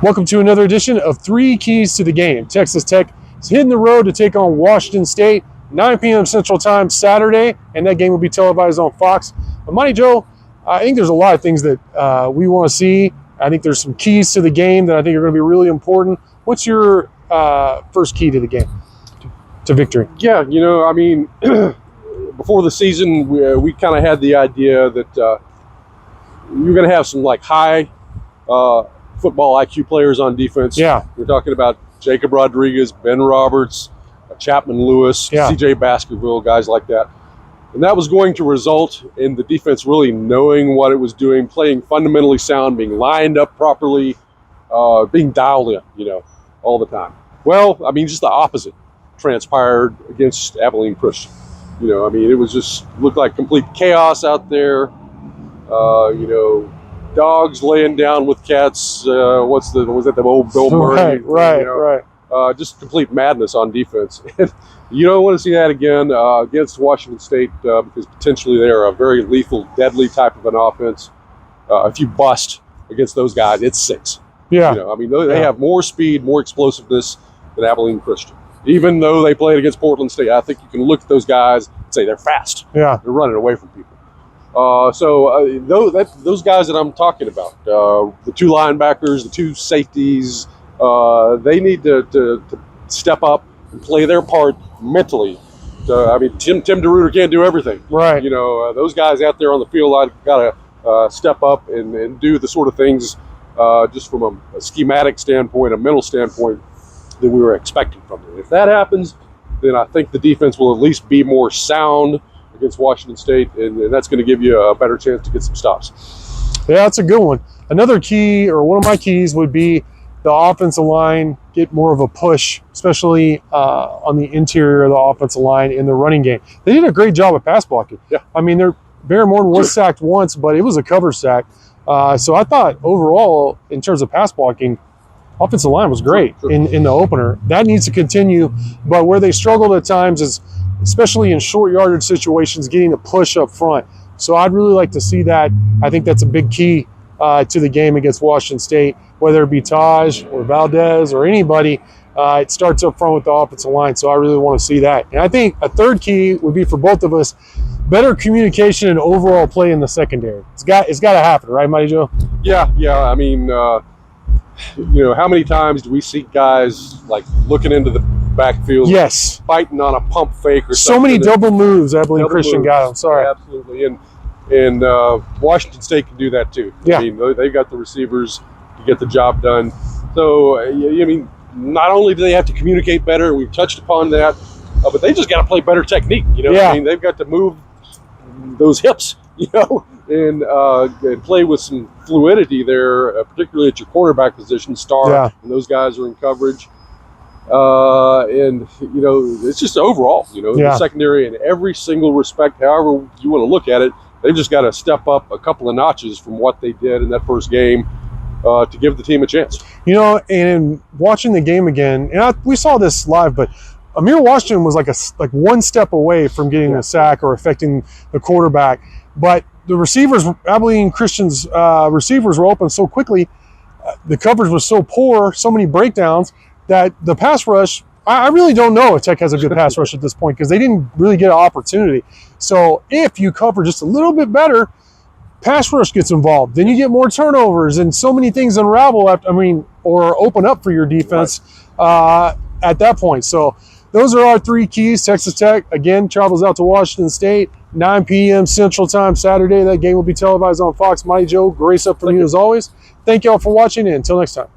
Welcome to another edition of Three Keys to the Game. Texas Tech is hitting the road to take on Washington State, 9 p.m. Central Time Saturday, and that game will be televised on Fox. But Monty Joe, I think there's a lot of things that we want to see. I think there's some keys to the game that I think are going to be really important. What's your first key to the game, to victory? Yeah, I mean, before the season, we kind of had the idea that you're going to have some high football IQ players on defense. Yeah. We're talking about Jacob Rodriguez, Ben Roberts, Chapman Lewis, CJ Baskerville, guys like that. And that was going to result in the defense really knowing what it was doing, playing fundamentally sound, being lined up properly, being dialed in, all the time. Well, I mean, just the opposite transpired against Abilene Christian. It was just looked like complete chaos out there. Dogs laying down with cats. Was that the old Bill Murray? Right. Just complete madness on defense. And you don't want to see that again against Washington State because potentially they are a very lethal, deadly type of an offense. If you bust against those guys, it's 6. Yeah. They have more speed, more explosiveness than Abilene Christian. Even though they played against Portland State, I think you can look at those guys and say they're fast. Yeah. They're running away from people. Those guys that I'm talking about, the 2 linebackers, the 2 safeties, they need to step up and play their part mentally. Tim DeRuyter can't do everything. Right. Those guys out there on the field, I've got to step up and do the sort of things just from a schematic standpoint, a mental standpoint that we were expecting from them. If that happens, then I think the defense will at least be more sound against Washington State, and that's going to give you a better chance to get some stops. Yeah, that's a good one. Another key, or one of my keys, would be the offensive line get more of a push, especially on the interior of the offensive line in the running game. They did a great job of pass blocking. Yeah. Barry Morton was sacked once, but it was a cover sack. So I thought overall, in terms of pass blocking, offensive line was great in the opener. That needs to continue, but where they struggled at times is, especially in short yardage situations, getting a push up front. So I'd really like to see that. I think that's a big key to the game against Washington State, whether it be Taj or Valdez or anybody. It starts up front with the offensive line, so I really want to see that. And I think a third key would be for both of us, better communication and overall play in the secondary. It's got to happen, right, Mighty Joe? Yeah. How many times do we see guys looking into the backfield, fighting on a pump fake or something? So many double moves Abilene Christian got. I'm sorry. Absolutely, and Washington State can do that too. Yeah. They've got the receivers to get the job done. So not only do they have to communicate better, we've touched upon that, but they just got to play better technique. They've got to move those hips, and play with some fluidity there, particularly at your cornerback position, Star, and those guys are in coverage. It's just overall, the secondary in every single respect, however you want to look at it, they've just got to step up a couple of notches from what they did in that first game to give the team a chance. And watching the game again, and we saw this live, but Amir Washington was like one step away from getting a sack or affecting the quarterback. But the receivers, Abilene Christian's receivers were open so quickly, the coverage was so poor, so many breakdowns, that the pass rush, I really don't know if Tech has a good pass rush at this point because they didn't really get an opportunity. So if you cover just a little bit better, pass rush gets involved. Then you get more turnovers and so many things unravel or open up for your defense at that point. So those are our 3 keys. Texas Tech, again, travels out to Washington State, 9 p.m. Central Time Saturday. That game will be televised on Fox. Mighty Joe, grace up from you as always. Thank you all for watching, and until next time.